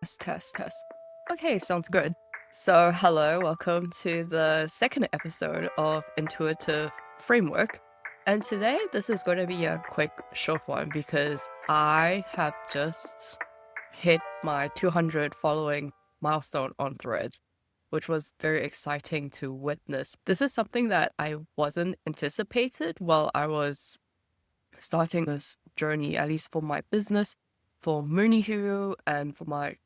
Test. Okay, sounds good. So, hello, welcome to the second episode of Intuitive Framework. And today, this is going to be a quick, short one because I have just hit my 200 following milestone on Threads, which was very exciting to witness. This is something that I wasn't anticipated while I was starting this journey, at least for my business, for Amii Hue, and for my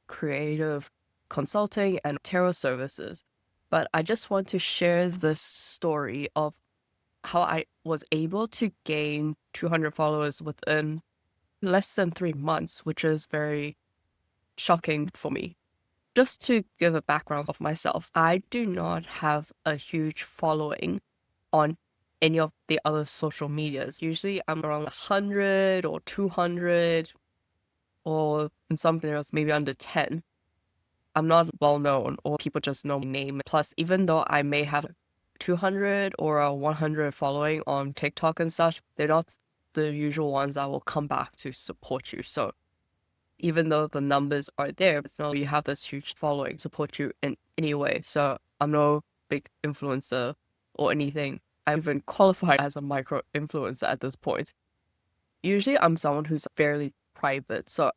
creative consulting and tarot services. But I just want to share this story of how I was able to gain 200 followers within less than 3 months, which is very shocking for me. Just to give a background of myself, I do not have a huge following on any of the other social medias. Usually I'm around 100 or 200, or in some videos maybe under 10. I'm not well known, or people just know my name. Plus, even though I may have 200 or a 100 following on TikTok and such, they're not the usual ones that will come back to support you. So even though the numbers are there, it's not like you have this huge following support you in any way. So I'm no big influencer or anything. I even qualify as a micro influencer at this point. Usually I'm someone who's fairly private, so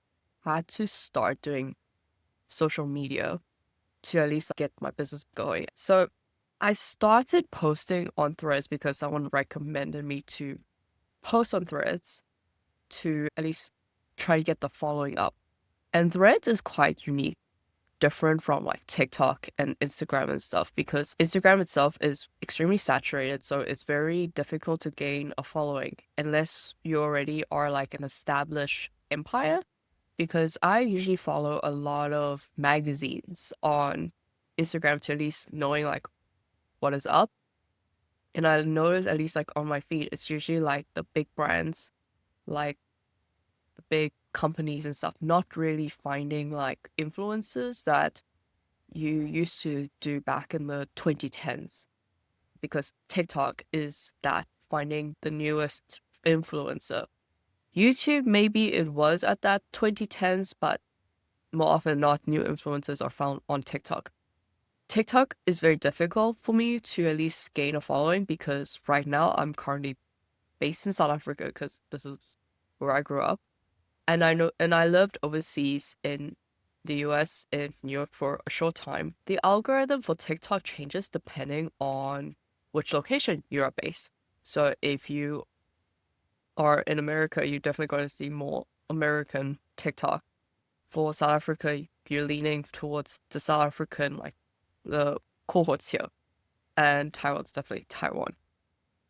I had to start doing social media to at least get my business going. So I started posting on Threads because someone recommended me to post on Threads to at least try to get the following up. And Threads is quite unique, different from like TikTok and Instagram and stuff, because Instagram itself is extremely saturated. So it's very difficult to gain a following unless you already are like an established empire. Because I usually follow a lot of magazines on Instagram to at least knowing like what is up. And I notice at least like on my feed, it's usually like the big brands, like the big companies and stuff, not really finding like influencers that you used to do back in the 2010s. Because TikTok is that finding the newest influencer. YouTube, maybe it was at that 2010s, but more often than not, new influencers are found on TikTok. TikTok is very difficult for me to at least gain a following because right now I'm currently based in South Africa because this is where I grew up. And I lived overseas in the US, in New York for a short time. The algorithm for TikTok changes depending on which location you are based. So if you are in America, you're definitely going to see more American TikTok. For South Africa, you're leaning towards the South African, like the cohorts here. And Taiwan's definitely Taiwan.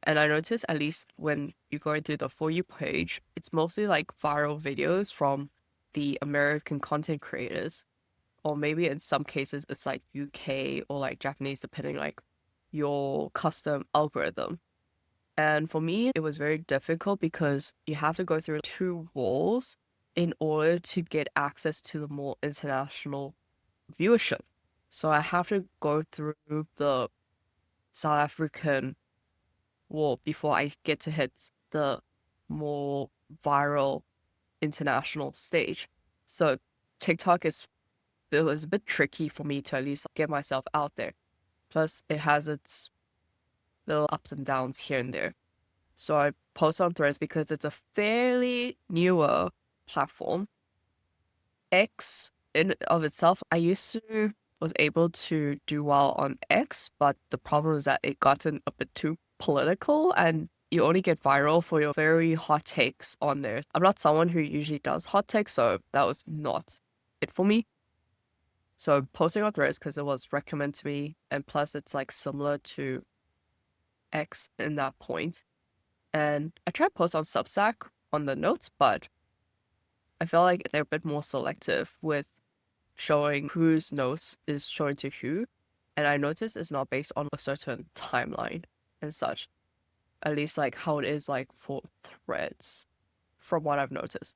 And I noticed at least when you're going through the For You page, it's mostly like viral videos from the American content creators. Or maybe in some cases, it's like UK or like Japanese, depending like your custom algorithm. And for me, it was very difficult because you have to go through two walls in order to get access to the more international viewership. So I have to go through the South African wall before I get to hit the more viral international stage. So TikTok it was a bit tricky for me to at least get myself out there. Plus, it has its little ups and downs here and there. So I post on Threads because it's a fairly newer platform. X in of itself, I used to was able to do well on X, but the problem is that it gotten a bit too political and you only get viral for your very hot takes on there. I'm not someone who usually does hot takes, so that was not it for me. So posting on Threads because it was recommended to me, and plus it's like similar to X in that point. And I tried to post on Substack on the notes, but I feel like they're a bit more selective with showing whose notes is showing to who. And I noticed it's not based on a certain timeline and such. At least like how it is like for Threads, from what I've noticed.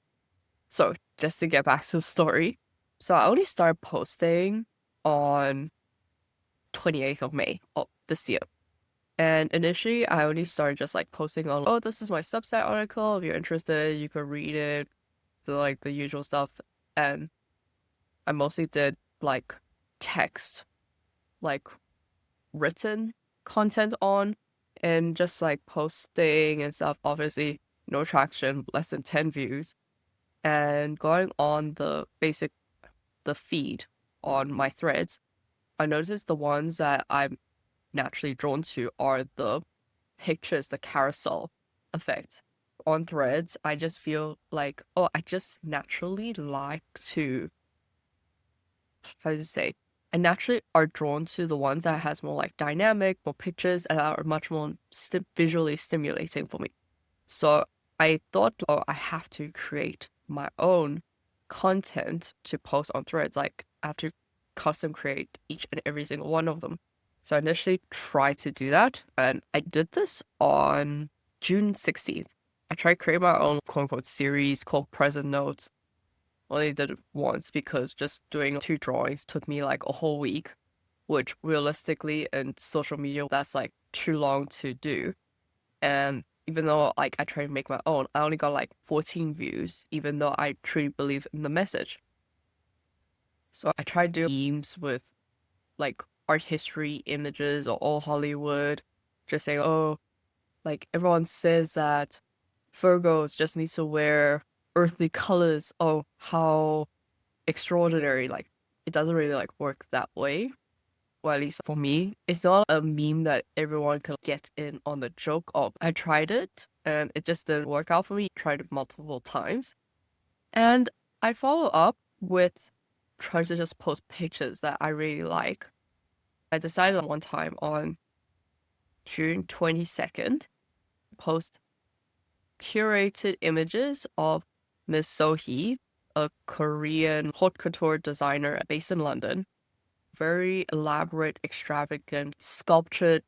So just to get back to the story. So I only started posting on 28th of May of this year. And initially, I only started just like posting on, oh, this is my Substack article. If you're interested, you could read it, like the usual stuff. And I mostly did like text, like written content on, and just like posting and stuff. Obviously, no traction, less than 10 views. And going on the feed on my threads, I noticed the ones that I'm naturally drawn to are the pictures, the carousel effect. On threads, I just feel like, oh, I just naturally like to, how to say, I naturally are drawn to the ones that has more like dynamic, more pictures, and are much more visually stimulating for me. So I thought, oh, I have to create my own content to post on threads. Like I have to custom create each and every single one of them. So I initially tried to do that, and I did this on June 16th. I tried creating my own quote unquote series called Present Notes. Only did it once because just doing 2 drawings took me like a whole week, which realistically in social media, that's like too long to do. And even though like I tried to make my own, I only got like 14 views, even though I truly believe in the message. So I tried doing memes with like art history images or all Hollywood, just saying, oh, like everyone says that Virgos just need to wear earthly colors. Oh, how extraordinary. Like it doesn't really like work that way. Well, at least for me, it's not a meme that everyone can get in on the joke of. I tried it and it just didn't work out for me. Tried it multiple times. And I follow up with trying to just post pictures that I really like. I decided one time on June 22nd, post curated images of Miss Sohee, a Korean haute couture designer based in London. Very elaborate, extravagant, sculptured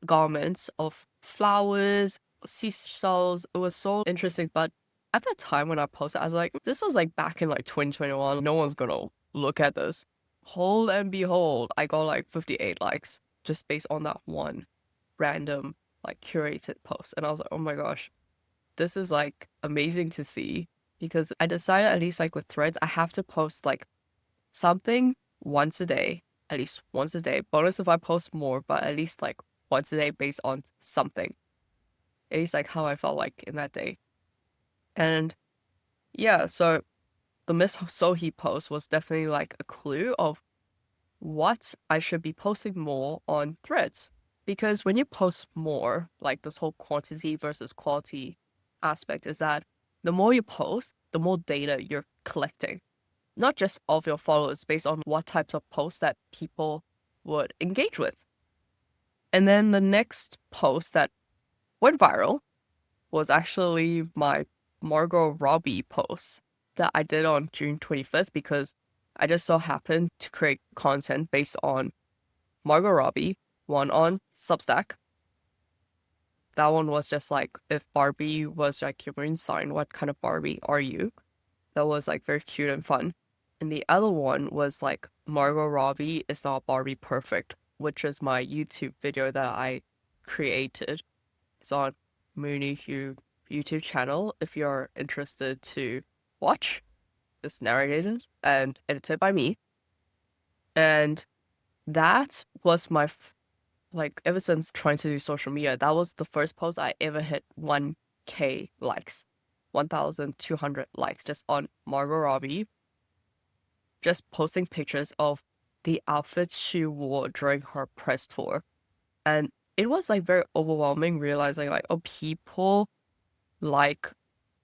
garments of flowers, seashells. It was so interesting. But at that time when I posted, I was like, this was like back in like 2021. No one's gonna look at this. Hold and behold, I got like 58 likes just based on that one random like curated post. And I was like, oh my gosh, this is like amazing to see because I decided at least like with threads, I have to post like something once a day, at least once a day. Bonus if I post more, but at least like once a day based on something. At least like how I felt like in that day. And yeah, so the Miss Sohee post was definitely like a clue of what I should be posting more on threads. Because when you post more, like this whole quantity versus quality aspect is that the more you post, the more data you're collecting. Not just of your followers based on what types of posts that people would engage with. And then the next post that went viral was actually my Margot Robbie post that I did on June 25th because I just so happened to create content based on Margot Robbie, one on Substack. That one was just like, if Barbie was like your moon sign, what kind of Barbie are you? That was like very cute and fun. And the other one was like Margot Robbie is not Barbie perfect, which is my YouTube video that I created. It's on Amii Hue YouTube channel if you're interested to watch. It's narrated and edited by me. And that was my like ever since trying to do social media, that was the first post I ever hit 1K likes, 1,200 likes just on Margot Robbie, just posting pictures of the outfits she wore during her press tour. And it was like very overwhelming realizing like, oh, people like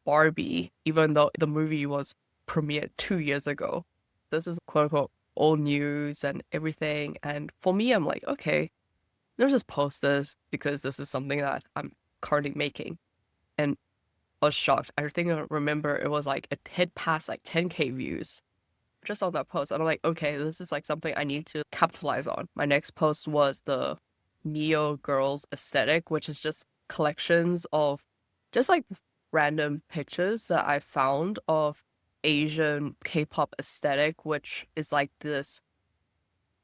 Barbie, even though the movie was premiered 2 years ago. This is quote unquote old news and everything. And for me, I'm like, okay, let's just post this because this is something that I'm currently making. And I was shocked. I think I remember it was like it hit past like 10K views just on that post. And I'm like, okay, this is like something I need to capitalize on. My next post was the Neo Girls aesthetic, which is just collections of just like random pictures that I found of Asian K-pop aesthetic, which is like this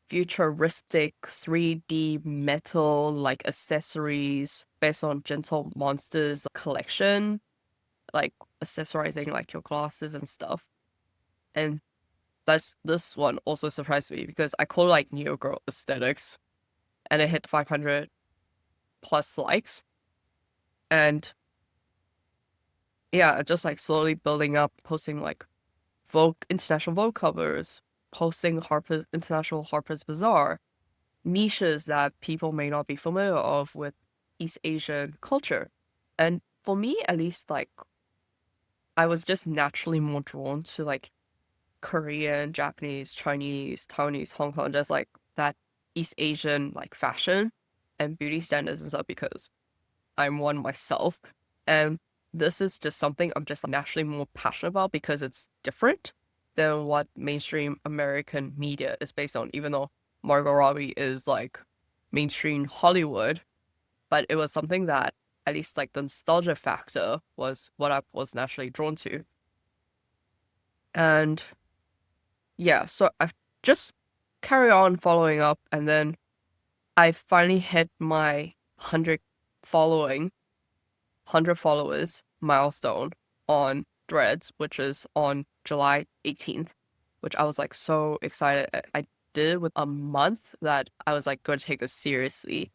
futuristic 3D metal like accessories based on Gentle Monsters collection, like accessorizing like your glasses and stuff. And this one also surprised me because I call it like Neo Girl aesthetics, and it hit 500 plus likes. And yeah, just like slowly building up, posting like Vogue, international Vogue covers, posting international Harper's Bazaar, niches that people may not be familiar of with East Asian culture. And for me, at least, like, I was just naturally more drawn to like Korean, Japanese, Chinese, Taiwanese, Hong Kong, just like that East Asian like fashion and beauty standards and stuff because I'm one myself. And this is just something I'm just naturally more passionate about because it's different than what mainstream American media is based on, even though Margot Robbie is like mainstream Hollywood, but it was something that at least like the nostalgia factor was what I was naturally drawn to. And yeah, so I've just carry on following up and then I finally hit my 100 following 100 followers milestone on Threads, which is on July 18th, which I was like so excited. I did it with a month that I was like going to take this seriously.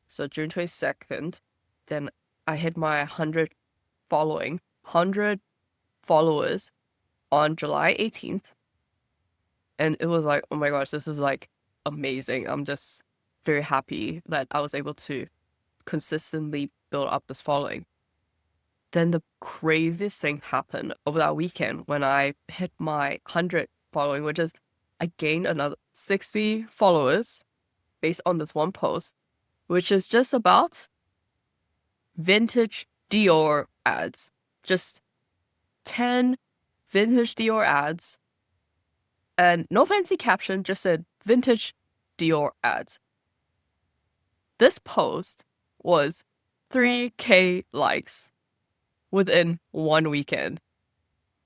So June 22nd, then I hit my 100 followers on July 18th. And it was like, oh my gosh, this is like amazing. I'm just very happy that I was able to consistently build up this following. Then the craziest thing happened over that weekend when I hit my 100 following, which is I gained another 60 followers based on this one post, which is just about vintage Dior ads. Just 10 vintage Dior ads and no fancy caption, just said vintage Dior ads. This post was 3K likes within one weekend,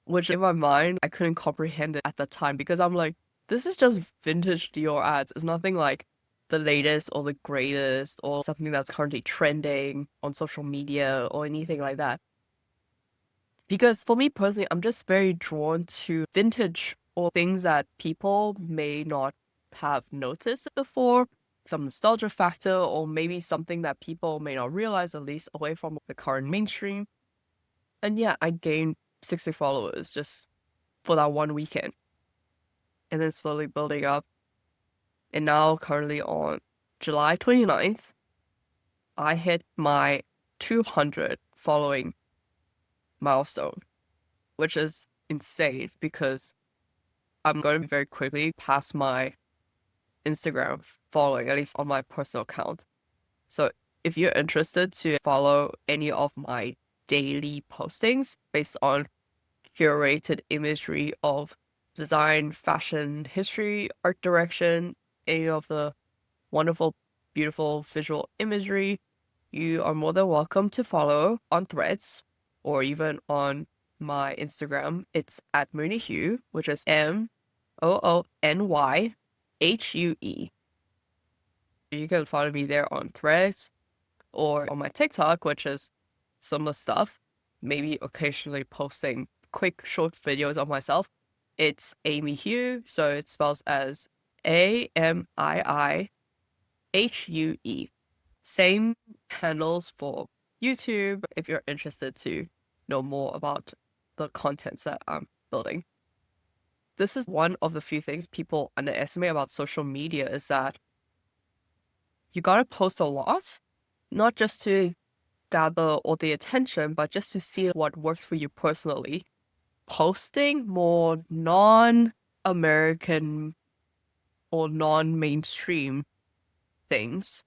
which in my mind, I couldn't comprehend it at the time because I'm like, this is just vintage Dior ads. It's nothing like the latest or the greatest or something that's currently trending on social media or anything like that. Because for me personally, I'm just very drawn to vintage or things that people may not have noticed before, some nostalgia factor, or maybe something that people may not realize, at least away from the current mainstream. And yeah, I gained 60 followers just for that one weekend. And then slowly building up. And now, currently on July 29th, I hit my 200 following milestone, which is insane because I'm going to be very quickly past my Instagram following, at least on my personal account. So if you're interested to follow any of my daily postings based on curated imagery of design, fashion, history, art direction, any of the wonderful, beautiful visual imagery, you are more than welcome to follow on Threads or even on my Instagram. It's at Amii Hue, which is MOONYHUE. You can follow me there on Threads or on my TikTok, which is similar stuff, maybe occasionally posting quick short videos of myself. It's Amii Hue, so it spells as AMIIHUE. Same handles for YouTube if you're interested to know more about the contents that I'm building. This is one of the few things people underestimate about social media is that you gotta post a lot, not just to gather all the attention, but just to see what works for you personally. Posting more non-American or non-mainstream things.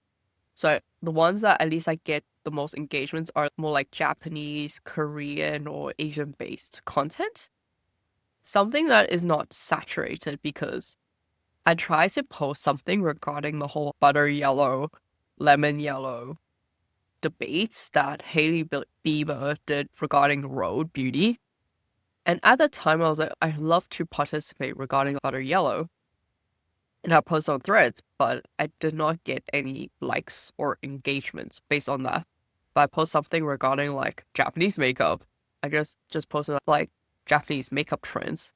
So the ones that at least I get the most engagements are more like Japanese, Korean, or Asian-based content. Something that is not saturated because I try to post something regarding the whole butter yellow, lemon yellow debates that Hailey Bieber did regarding road beauty. And at the time, I was like, I love to participate regarding butter yellow. And I post on Threads, but I did not get any likes or engagements based on that. But I post something regarding like Japanese makeup. I just posted like Japanese makeup trends.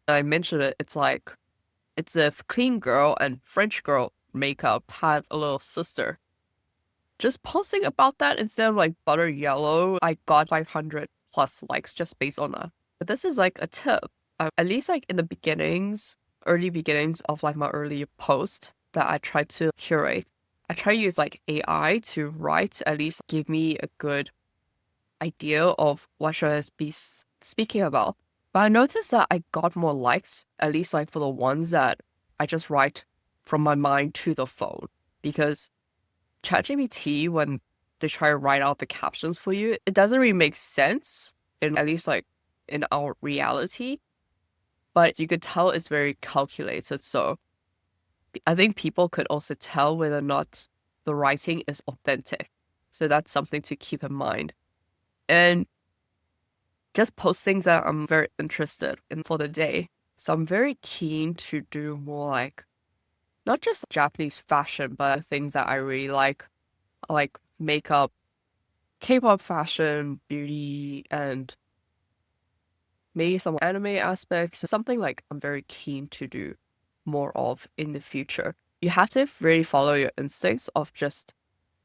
I mentioned it, it's like, it's if clean girl and French girl makeup had a little sister. Just posting about that instead of like butter yellow, I got 500 plus likes just based on that. But this is like a tip. At least like in the beginnings, early beginnings of like my early post that I tried to curate. I try to use like AI to write, at least give me a good idea of what should I be speaking about. But I noticed that I got more likes, at least like for the ones that I just write from my mind to the phone. Because ChatGPT, when they try to write out the captions for you, it doesn't really make sense, in at least like in our reality. But you could tell it's very calculated. So I think people could also tell whether or not the writing is authentic. So that's something to keep in mind. And just post things that I'm very interested in for the day. So I'm very keen to do more like not just Japanese fashion, but things that I really like makeup, K-pop fashion, beauty, and maybe some anime aspects. Something like I'm very keen to do more of in the future. You have to really follow your instincts of just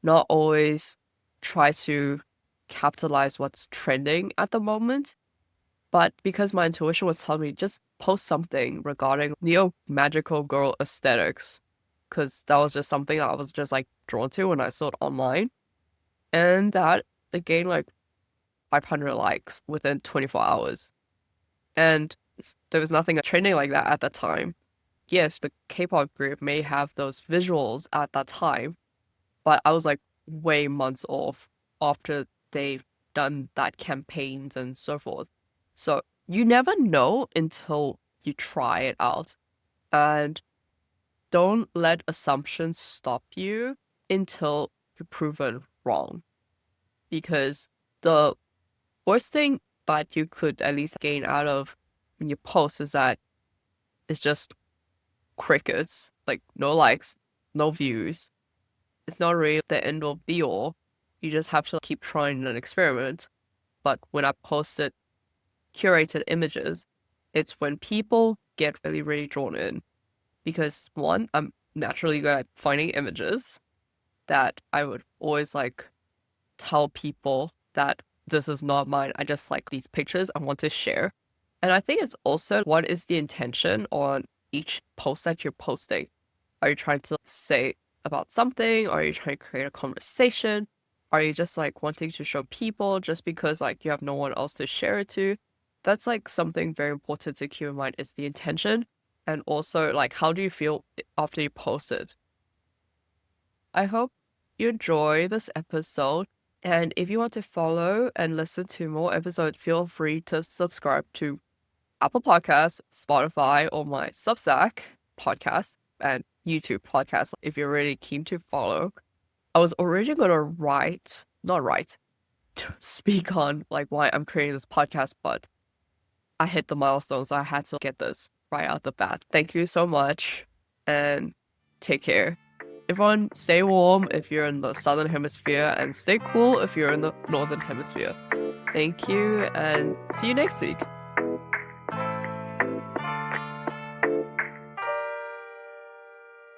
not always try to capitalize what's trending at the moment. But because my intuition was telling me just post something regarding neo magical girl aesthetics, because that was just something I was just like drawn to when I saw it online. And that it gained like 500 likes within 24 hours. And there was nothing trending like that at the time. Yes, the K-pop group may have those visuals at that time, but I was like way months off after they've done that campaigns and so forth. So you never know until you try it out. And don't let assumptions stop you until you're proven wrong. Because the worst thing that you could at least gain out of when you post is that it's just crickets, like no likes, no views. It's not really the end all be all. You just have to keep trying an experiment. But when I posted curated images, it's when people get really, really drawn in. Because one, I'm naturally good at finding images that I would always like tell people that this is not mine. I just like these pictures I want to share. And I think it's also what is the intention on each post that you're posting? Are you trying to say about something? Are you trying to create a conversation? Are you just like wanting to show people just because like you have no one else to share it to? That's like something very important to keep in mind is the intention. And also like how do you feel after you post it? I hope you enjoy this episode. And if you want to follow and listen to more episodes, feel free to subscribe to Apple Podcasts, Spotify, or my Substack podcast and YouTube podcast if you're really keen to follow. I was originally going to not write, speak on like why I'm creating this podcast, but I hit the milestone, so I had to get this right out the bat. Thank you so much and take care. Everyone, stay warm if you're in the southern hemisphere and stay cool if you're in the northern hemisphere. Thank you and see you next week.